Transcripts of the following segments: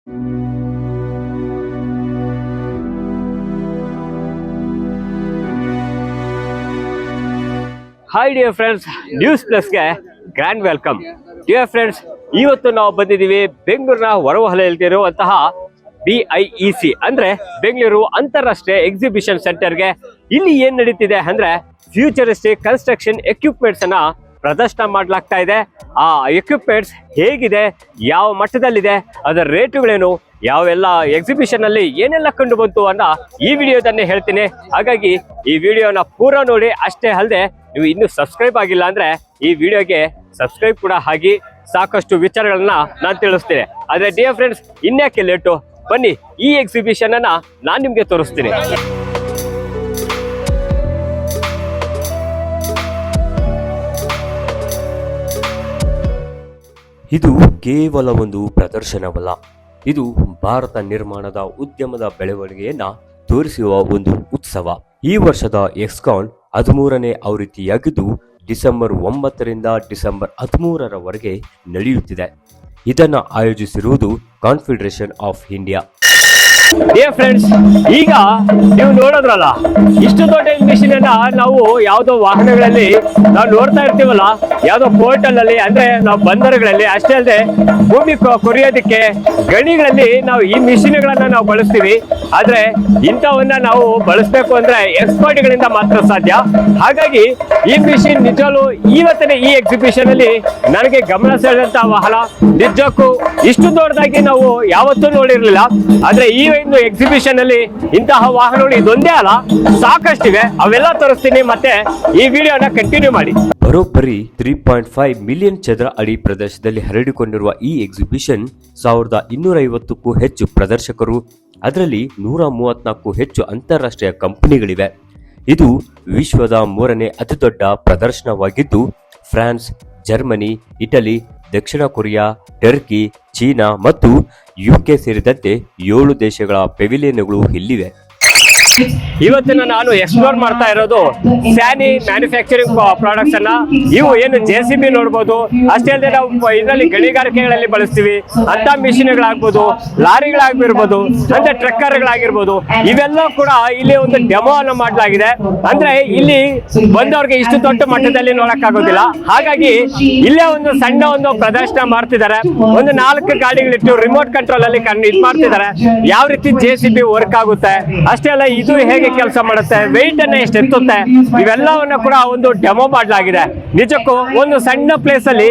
Hi dear friends, news ಪ್ಲಸ್ಗೆ grand welcome. Dear friends, ಇವತ್ತು ನಾವು ಬಂದಿದ್ದೀವಿ ಬೆಂಗಳೂರಿನ ಹೊರವಲಯದಲ್ಲಿರುವಂತಹ BIEC ಅಂದ್ರೆ ಬೆಂಗಳೂರು ಅಂತಾರಾಷ್ಟ್ರೀಯ ಎಕ್ಸಿಬಿಷನ್ ಸೆಂಟರ್ಗೆ. ಇಲ್ಲಿ ಏನ್ ನಡೀತಿದೆ ಅಂದ್ರೆ ಫ್ಯೂಚರಿಸ್ಟಿಕ್ ಕನ್ಸ್ಟ್ರಕ್ಷನ್ ಎಕ್ವಿಪ್ಮೆಂಟ್ಸ್ ಅನ್ನ ಪ್ರದರ್ಶನ ಮಾಡಲಾಗ್ತಾ ಇದೆ. ಆ ಎಕ್ವಿಪ್ಮೆಂಟ್ಸ್ ಹೇಗಿದೆ, ಯಾವ ಮಟ್ಟದಲ್ಲಿದೆ, ಅದರ ರೇಟುಗಳೇನು, ಯಾವೆಲ್ಲ ಎಕ್ಸಿಬಿಷನ್ ಅಲ್ಲಿ ಏನೆಲ್ಲ ಕಂಡು ಬಂತು ಅನ್ನೋ ಈ ವಿಡಿಯೋದನ್ನೇ ಹೇಳ್ತೀನಿ. ಹಾಗಾಗಿ ಈ ವಿಡಿಯೋನ ಪೂರ ನೋಡಿ. ಅಷ್ಟೇ ಅಲ್ಲದೆ ನೀವು ಇನ್ನೂ ಸಬ್ಸ್ಕ್ರೈಬ್ ಆಗಿಲ್ಲ ಅಂದ್ರೆ ಈ ವಿಡಿಯೋಗೆ ಸಬ್ಸ್ಕ್ರೈಬ್ ಕೂಡ ಆಗಿ ಸಾಕಷ್ಟು ವಿಚಾರಗಳನ್ನ ನಾನು ತಿಳಿಸ್ತೇನೆ. ಆದ್ರೆ ಡಿಯರ್ ಫ್ರೆಂಡ್ಸ್, ಇನ್ಯಾಕೆ ಲೇಟು, ಬನ್ನಿ ಈ ಎಕ್ಸಿಬಿಷನ್ ಅನ್ನ ನಾನು ನಿಮ್ಗೆ ತೋರಿಸ್ತೀನಿ. ಇದು ಕೇವಲ ಒಂದು ಪ್ರದರ್ಶನವಲ್ಲ, ಇದು ಭಾರತ ನಿರ್ಮಾಣದ ಉದ್ಯಮದ ಬೆಳವಣಿಗೆಯನ್ನ ತೋರಿಸುವ ಒಂದು ಉತ್ಸವ. ಈ ವರ್ಷದ ಎಕ್ಸ್ಕಾನ್ 13ನೇ ಆವೃತ್ತಿಯಾಗಿದ್ದು ಡಿಸೆಂಬರ್ 9ರಿಂದ ಡಿಸೆಂಬರ್ 13ರವರೆಗೆ ನಡೆಯುತ್ತಿದೆ. ಇದನ್ನು ಆಯೋಜಿಸಿರುವುದು confederation of India. Dear friends, ಈಗ ನೀವು ನೋಡೋದ್ರಲ್ಲ, ಇಷ್ಟು ದೊಡ್ಡ ಮಿಷಿನ್ ಅನ್ನ ನಾವು ಯಾವುದೋ ವಾಹನಗಳಲ್ಲಿ ನಾವು ನೋಡ್ತಾ ಇರ್ತೀವಲ್ಲ, ಯಾವುದೋ ಪೋರ್ಟಲ್ ಅಲ್ಲಿ ಅಂದ್ರೆ ನಾವು ಬಂದರುಗಳಲ್ಲಿ, ಅಷ್ಟೇ ಅಲ್ಲದೆ ಭೂಮಿ ಕೊರಿಯೋದಕ್ಕೆ ಗಣಿಗಳಲ್ಲಿ ನಾವು ಈ ಮಿಷಿನ್ಗಳನ್ನ ನಾವು ಬಳಸ್ತೀವಿ. ಆದ್ರೆ ಇಂಥವನ್ನ ನಾವು ಬಳಸಬೇಕು ಅಂದ್ರೆ ಎಕ್ಸ್ಪರ್ಟ್ಗಳಿಂದ ಮಾತ್ರ ಸಾಧ್ಯ. ಹಾಗಾಗಿ ಈ ಮಿಷಿನ್ ನಿಜವಾಗ್ಲೂ ಇವತ್ತಿನ ಈ ಎಕ್ಸಿಬಿಷನ್ ಅಲ್ಲಿ ನನಗೆ ಗಮನ ಸೆಳೆದಂತ ವಾಹನ. ನಿಜಕ್ಕೂ ಇಷ್ಟು ದೊಡ್ಡದಾಗಿ ನಾವು ಯಾವತ್ತೂ ನೋಡಿರ್ಲಿಲ್ಲ. ಆದ್ರೆ ಈ ಒಂದು ಎಕ್ಸಿಬಿಷನ್ ಅಲ್ಲಿ ಇಂತಹ ವಾಹನಗಳು ಇದೊಂದೇ ಅಲ್ಲ, ಸಾಕಷ್ಟಿವೆ. ಅವೆಲ್ಲ ತೋರಿಸ್ತೀನಿ, ಮತ್ತೆ ಈ ವಿಡಿಯೋನ ಕಂಟಿನ್ಯೂ ಮಾಡಿ. ಬರೋಬ್ಬರಿ 3.5 ಮಿಲಿಯನ್ ಚದರ ಅಡಿ ಪ್ರದೇಶದಲ್ಲಿ ಹರಡಿಕೊಂಡಿರುವ ಈ ಎಕ್ಸಿಬಿಷನ್ 1250ಕ್ಕೂ ಹೆಚ್ಚು ಪ್ರದರ್ಶಕರು, ಅದರಲ್ಲಿ 134ಕ್ಕೂ ಹೆಚ್ಚು ಅಂತಾರಾಷ್ಟ್ರೀಯ ಕಂಪನಿಗಳಿವೆ. ಇದು ವಿಶ್ವದ 3ನೇ ಅತಿದೊಡ್ಡ ಪ್ರದರ್ಶನವಾಗಿದ್ದು ಫ್ರಾನ್ಸ್, ಜರ್ಮನಿ, ಇಟಲಿ, ದಕ್ಷಿಣ ಕೊರಿಯಾ, ಟರ್ಕಿ, ಚೀನಾ ಮತ್ತು UK ಸೇರಿದಂತೆ 7 ದೇಶಗಳ ಪೆವಿಲಿಯನ್ಗಳು ಇಲ್ಲಿವೆ. ಇವತ್ತಿನ ನಾನು ಎಕ್ಸ್ಪ್ಲೋರ್ ಮಾಡ್ತಾ ಇರೋದು ಸ್ಯಾನಿ ಮ್ಯಾನುಫ್ಯಾಕ್ಚರಿಂಗ್ ಪ್ರಾಡಕ್ಟ್ಸ್ ಅನ್ನ. ಇವು ಏನು JCB ನೋಡ್ಬೋದು, ಅಷ್ಟೇ ಅಲ್ಲದೆ ನಾವು ಇದರಲ್ಲಿ ಗಣಿಗಾರಿಕೆಗಳಲ್ಲಿ ಬಳಸ್ತೀವಿ ಅಂತ ಮಿಷಿನ್ಗಳಾಗ್ಬೋದು, ಲಾರಿಗಳಾಗಿರ್ಬೋದು, ಅಂದ್ರೆ ಟ್ರಕ್ಕರ್ಗಳಾಗಿರ್ಬೋದು, ಇವೆಲ್ಲ ಕೂಡ ಇಲ್ಲಿ ಒಂದು ಡೆಮೋ ಅನ್ನು ಮಾಡಲಾಗಿದೆ. ಅಂದ್ರೆ ಇಲ್ಲಿ ಬಂದವ್ರಿಗೆ ಇಷ್ಟು ದೊಡ್ಡ ಮಟ್ಟದಲ್ಲಿ ನೋಡಕ್ ಆಗೋದಿಲ್ಲ. ಹಾಗಾಗಿ ಇಲ್ಲೇ ಒಂದು ಸಣ್ಣ ಒಂದು ಪ್ರದರ್ಶನ ಮಾಡ್ತಿದ್ದಾರೆ. ಒಂದು 4 ಗಾಡಿಗಳಿಟ್ಟು ರಿಮೋಟ್ ಕಂಟ್ರೋಲ್ ಅಲ್ಲಿ ಇದು ಮಾಡ್ತಿದ್ದಾರೆ. ಯಾವ ರೀತಿ JCB ವರ್ಕ್ ಆಗುತ್ತೆ, ಅಷ್ಟೇ ಅಲ್ಲ ಇದು ಹೇಗೆ ಕೆಲಸ ಮಾಡುತ್ತೆ, ವೆಯ್ಟ್ ಅನ್ನ ಎಷ್ಟು ಎತ್ತುತ್ತೆ, ಇವೆಲ್ಲವನ್ನ ಕೂಡ ಒಂದು ಡೆಮೋ ಮಾಡಲಾಗಿದೆ. ನಿಜಕ್ಕೂ ಒಂದು ಸಣ್ಣ ಪ್ಲೇಸ್ ಅಲ್ಲಿ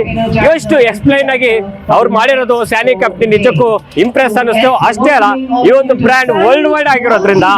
ಎಷ್ಟು ಎಕ್ಸ್ಪ್ಲೈನ್ ಆಗಿ ಅವ್ರು ಮಾಡಿರೋದು ಸ್ಯಾನಿ ಕಂಪ್ನಿ ನಿಜಕ್ಕೂ ಇಂಪ್ರೆಸ್ ಅನ್ನಿಸ್ತು. ಅಷ್ಟೇ ಅಲ್ಲ, ಈ ಒಂದು ಬ್ರ್ಯಾಂಡ್ ವರ್ಲ್ಡ್ ವೈಡ್ ಆಗಿರೋದ್ರಿಂದ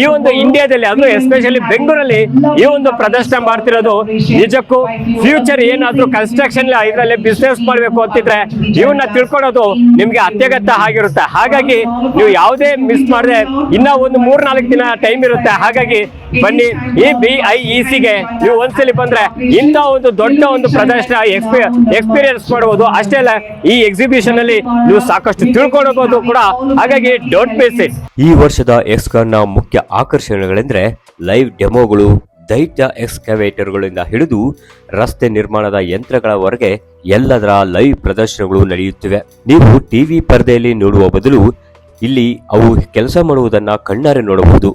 ಈ ಒಂದು ಇಂಡಿಯಾದಲ್ಲಿ, ಅದು ಎಸ್ಪೆಷಲಿ ಬೆಂಗಳೂರಲ್ಲಿ ಈ ಒಂದು ಪ್ರದರ್ಶನ ಮಾಡ್ತಿರೋದು ನಿಜಕ್ಕೂ ಫ್ಯೂಚರ್ ಏನಾದ್ರೂ ಕನ್ಸ್ಟ್ರಕ್ಷನ್ ಇದರಲ್ಲಿ ಬಿಸ್ನೆಸ್ ಮಾಡಬೇಕು ಅಂತಿದ್ರೆ ಇವನ್ನ ತಿಳ್ಕೊಳ್ಳೋದು ನಿಮ್ಗೆ ಅತ್ಯಗತ್ಯ ಆಗಿರುತ್ತೆ. ಹಾಗಾಗಿ ನೀವು ಯಾವುದೇ ಮಿಸ್ ಮಾಡದೆ ಇನ್ನ ಒಂದು 3-4 ದಿನ ಟೈಮ್ ಇರುತ್ತೆ. ಹಾಗಾಗಿ ಬನ್ನಿ ಈ BIECಗೆ ನೀವು ಒಂದ್ಸಲಿ ಬಂದ್ರೆ ಇಂಥ ಒಂದು ದೊಡ್ಡ ಒಂದು ಪ್ರದರ್ಶನ ಎಕ್ಸ್ಪೀರಿಯನ್ಸ್ ಮಾಡಬಹುದು. ಅಷ್ಟೇ ಅಲ್ಲ, ಈ ಎಕ್ಸಿಬಿಷನ್ ಅಲ್ಲಿ ನೀವು ಸಾಕಷ್ಟು ತಿಳ್ಕೊಳ್ಬಹುದು ಕೂಡ. ಹಾಗಾಗಿ ಡೋಂಟ್ ಮಿಸ್ ಇಟ್. ಈ ವರ್ಷದ ಎಕ್ಸ್ಕಾನ್ ನ ಮುಖ್ಯ ಆಕರ್ಷಣೆಗಳೆಂದ್ರೆ ಲೈವ್ ಡೆಮೋಗಳು, ದೈತ್ಯ ಎಕ್ಸ್ಕವೇಟರ್ಗಳಿಂದ ಹಿಡಿದು ರಸ್ತೆ ನಿರ್ಮಾಣದ ಯಂತ್ರಗಳವರೆಗೆ ಎಲ್ಲದರ ಲೈವ್ ಪ್ರದರ್ಶನಗಳು ನಡೆಯುತ್ತಿವೆ. ನೀವು ಟಿವಿ ಪರದೆಯಲ್ಲಿ ನೋಡುವ ಬದಲು ಇಲ್ಲಿ ಅವು ಕೆಲಸ ಮಾಡುವುದನ್ನ ಕಣ್ಣಾರೆ ನೋಡಬಹುದು.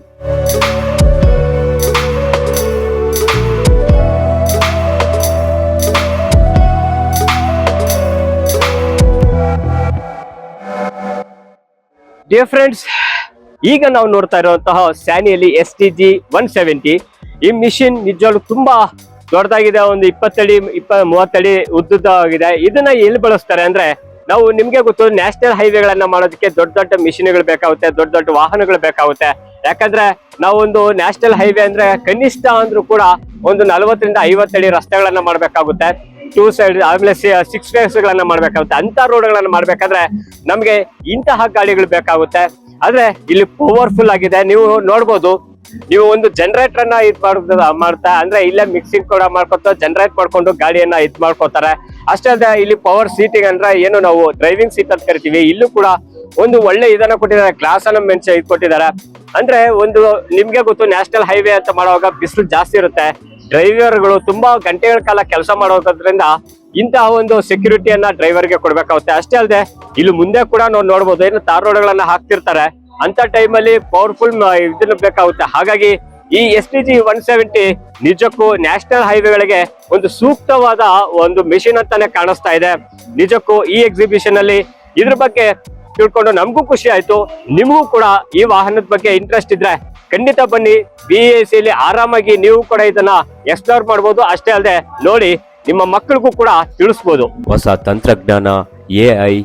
ಡಿಯರ್ ಫ್ರೆಂಡ್ಸ್, ಈಗ ನಾವು ನೋಡ್ತಾ ಇರುವಂತಹ ಸ್ಯಾನಿಯಲ್ಲಿ STG 170 ಈ ಮಿಷಿನ್ ನಿಜವಾಗ್ಲೂ ತುಂಬಾ ದೊಡ್ಡದಾಗಿದೆ. ಒಂದು 20 ಅಡಿ 30 ಅಡಿ ಉದ್ದವಾಗಿದೆ. ಇದನ್ನ ಎಲ್ಲಿ ಬಳಸ್ತಾರೆ ಅಂದ್ರೆ, ನಾವು ನಿಮ್ಗೆ ಗೊತ್ತು, ನ್ಯಾಷನಲ್ ಹೈವೇಗಳನ್ನ ಮಾಡೋದಕ್ಕೆ ದೊಡ್ಡ ದೊಡ್ಡ ಮಿಷಿನ್ಗಳು ಬೇಕಾಗುತ್ತೆ, ದೊಡ್ಡ ದೊಡ್ಡ ವಾಹನಗಳು ಬೇಕಾಗುತ್ತೆ. ಯಾಕಂದ್ರೆ ನಾವು ಒಂದು ನ್ಯಾಷನಲ್ ಹೈವೇ ಅಂದ್ರೆ ಕನಿಷ್ಠ ಅಂದ್ರೂ ಕೂಡ ಒಂದು 40ರಿಂದ 50 ಅಡಿ ರಸ್ತೆಗಳನ್ನ ಮಾಡ್ಬೇಕಾಗುತ್ತೆ. 2 ಸೈಡ್, ಆಮೇಲೆ 6 ಲೇನ್ಸ್ಗಳನ್ನ ಮಾಡ್ಬೇಕಾಗುತ್ತೆ. ಅಂತ ರೋಡ್ಗಳನ್ನ ಮಾಡ್ಬೇಕಾದ್ರೆ ನಮ್ಗೆ ಇಂತಹ ಗಾಡಿಗಳು ಬೇಕಾಗುತ್ತೆ. ಆದ್ರೆ ಇಲ್ಲಿ ಪವರ್ಫುಲ್ ಆಗಿದೆ. ನೀವು ನೋಡ್ಬೋದು, ನೀವು ಒಂದು ಜನರೇಟರ್ ಅನ್ನ ಮಾಡ್ತಾ ಅಂದ್ರೆ ಇಲ್ಲೇ ಮಿಕ್ಸಿಂಗ್ ಕೂಡ ಮಾಡ್ಕೊತ ಜನರೇಟ್ ಮಾಡ್ಕೊಂಡು ಗಾಡಿಯನ್ನ ಮಾಡ್ಕೋತಾರೆ. ಅಷ್ಟೇ ಅಲ್ಲದೆ ಇಲ್ಲಿ ಪವರ್ ಸೀಟಿಂಗ್ ಅಂದ್ರೆ ಏನು ನಾವು ಡ್ರೈವಿಂಗ್ ಸೀಟ್ ಅಂತ ಕರಿತೀವಿ, ಇಲ್ಲೂ ಕೂಡ ಒಂದು ಒಳ್ಳೆ ಇದನ್ನ ಕೊಟ್ಟಿದ್ದಾರೆ, ಗ್ಲಾಸ್ ಅನ್ನ ಮೆನ್ಷನ್ ಕೊಟ್ಟಿದ್ದಾರೆ. ಅಂದ್ರೆ ಒಂದು ನಿಮ್ಗೆ ಗೊತ್ತು, ನ್ಯಾಷನಲ್ ಹೈವೇ ಅಂತ ಮಾಡುವಾಗ ಬಿಸಿಲು ಜಾಸ್ತಿ ಇರುತ್ತೆ. ಡ್ರೈವರ್ಗಳು ತುಂಬಾ ಗಂಟೆಗಳ ಕಾಲ ಕೆಲಸ ಮಾಡೋದ್ರಿಂದ ಇಂತಹ ಒಂದು ಸೆಕ್ಯೂರಿಟಿಯನ್ನ ಡ್ರೈವರ್ಗೆ ಕೊಡ್ಬೇಕಾಗುತ್ತೆ. ಅಷ್ಟೇ ಅಲ್ಲದೆ ಇಲ್ಲಿ ಮುಂದೆ ಕೂಡ ನಾವು ನೋಡ್ಬೋದು, ಏನು ತಾರ್ ರೋಡ್ಗಳನ್ನ ಹಾಕ್ತಿರ್ತಾರೆ, ಅಂತ ಟೈಮಲ್ಲಿ ಪವರ್ಫುಲ್ ಇದನ್ನ ಬೇಕಾಗುತ್ತೆ. ಹಾಗಾಗಿ ಈ STG 170 ನಿಜಕ್ಕೂ ನ್ಯಾಷನಲ್ ಹೈವೇಗಳಿಗೆ ಒಂದು ಸೂಕ್ತವಾದ ಒಂದು ಮೆಷಿನ್ ಅಂತಾನೆ ಕಾಣಿಸ್ತಾ ಇದೆ. ನಿಜಕ್ಕೂ ಈ ಎಕ್ಸಿಬಿಷನ್ ಅಲ್ಲಿ ಇದ್ರ ಬಗ್ಗೆ ತಿಳ್ಕೊಂಡು ನಮಗೂ ಖುಷಿ ಆಯ್ತು. ನಿಮಗೂ ಕೂಡ ಈ ವಾಹನದ ಬಗ್ಗೆ ಇಂಟ್ರೆಸ್ಟ್ ಇದ್ರೆ ಖಂಡಿತ ಬನ್ನಿ. BAC ಅಲ್ಲಿ ಆರಾಮಾಗಿ ನೀವು ಕೂಡ ಇದನ್ನ ಎಕ್ಸ್ಪ್ಲೋರ್ ಮಾಡ್ಬೋದು. ಅಷ್ಟೇ ಅಲ್ಲದೆ ನೋಡಿ ನಿಮ್ಮ ಮಕ್ಕಳಿಗೂ ಕೂಡ ತಿಳಿಸ್ಬೋದು. ಹೊಸ ತಂತ್ರಜ್ಞಾನ, AI,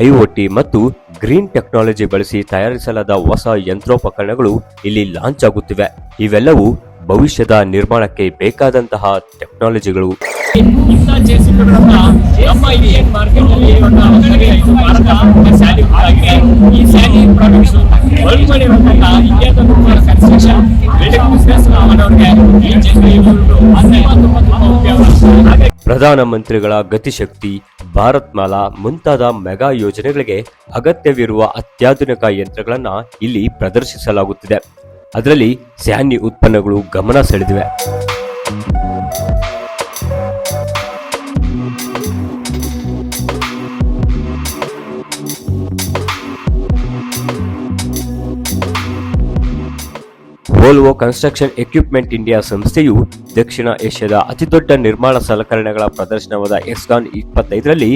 IoT ಮತ್ತು ಗ್ರೀನ್ ಟೆಕ್ನಾಲಜಿ ಬಳಸಿ ತಯಾರಿಸಲಾದ ಹೊಸ ಯಂತ್ರೋಪಕರಣಗಳು ಇಲ್ಲಿ ಲಾಂಚ್ ಆಗುತ್ತಿವೆ. ಇವೆಲ್ಲವೂ ಭವಿಷ್ಯದ ನಿರ್ಮಾಣಕ್ಕೆ ಬೇಕಾದಂತಹ ಟೆಕ್ನಾಲಜಿಗಳು. ನಮ್ಮ ಇಂಡಿಯನ್ ಮಾರ್ಕೆಟ್ ಅಲ್ಲಿ ಈ ಸ್ಯಾನಿ ಪ್ರಾಡಕ್ಟ್ಸ್ ವರ್ಲ್ಡ್ ಮಾಡಿರುವಂತಹ ಇಂಡಿಯಾದ ಕನ್ಸ್ಟ್ರಕ್ಷನ್ ಬಿಲ್ಡಿಂಗ್ ಬಿಸ್ನೆಸ್ ಮಾಡೋರಿಗೆ ಪ್ರಧಾನಮಂತ್ರಿಗಳ ಗತಿಶಕ್ತಿ, ಭಾರತ್ ಮಾಲಾ ಮುಂತಾದ ಮೆಗಾ ಯೋಜನೆಗಳಿಗೆ ಅಗತ್ಯವಿರುವ ಅತ್ಯಾಧುನಿಕ ಯಂತ್ರಗಳನ್ನ ಇಲ್ಲಿ ಪ್ರದರ್ಶಿಸಲಾಗುತ್ತಿದೆ. ಅದರಲ್ಲಿ ಸ್ಯಾನಿ ಉತ್ಪನ್ನಗಳು ಗಮನ ಸೆಳೆದಿವೆ. ವೋಲ್ವೋ ಕನ್ಸ್ಟ್ರಕ್ಷನ್ ಎಕ್ವಿಪ್ಮೆಂಟ್ ಇಂಡಿಯಾ ಸಂಸ್ಥೆಯು ದಕ್ಷಿಣ ಏಷ್ಯಾದ ಅತಿದೊಡ್ಡ ನಿರ್ಮಾಣ ಸಲಕರಣೆಗಳ ಪ್ರದರ್ಶನವಾದ ಎಕ್ಸ್ಕಾನ್ 25ರಲ್ಲಿ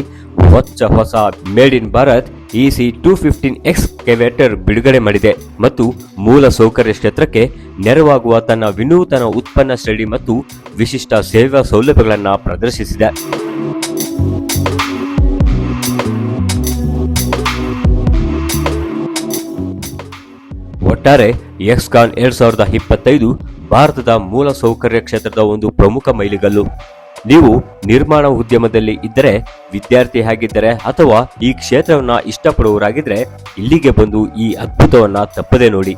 ಹೊಸ ಮೇಡ್ ಇನ್ ಭಾರತ್ EC215 ಎಕ್ಸ್ಕವೇಟರ್ ಬಿಡುಗಡೆ ಮಾಡಿದೆ ಮತ್ತು ಮೂಲ ಸೌಕರ್ಯ ಕ್ಷೇತ್ರಕ್ಕೆ ನೆರವಾಗುವ ತನ್ನ ವಿನೂತನ ಉತ್ಪನ್ನ ಶ್ರೇಣಿ ಮತ್ತು ವಿಶಿಷ್ಟ ಸೇವಾ ಸೌಲಭ್ಯಗಳನ್ನು ಪ್ರದರ್ಶಿಸಿದೆ. ಒಟ್ಟಾರೆ ಎಕ್ಸ್ಕಾನ್ 2025 ಭಾರತದ ಮೂಲ ಸೌಕರ್ಯ ಕ್ಷೇತ್ರದ ಒಂದು ಪ್ರಮುಖ ಮೈಲಿಗಲ್ಲು. ನೀವು ನಿರ್ಮಾಣ ಉದ್ಯಮದಲ್ಲಿ ಇದ್ದರೆ, ವಿದ್ಯಾರ್ಥಿ ಆಗಿದ್ದರೆ ಅಥವಾ ಈ ಕ್ಷೇತ್ರವನ್ನ ಇಷ್ಟಪಡುವವರಾಗಿದ್ರೆ ಇಲ್ಲಿಗೆ ಬಂದು ಈ ಅದ್ಭುತವನ್ನ ತಪ್ಪದೆ ನೋಡಿ.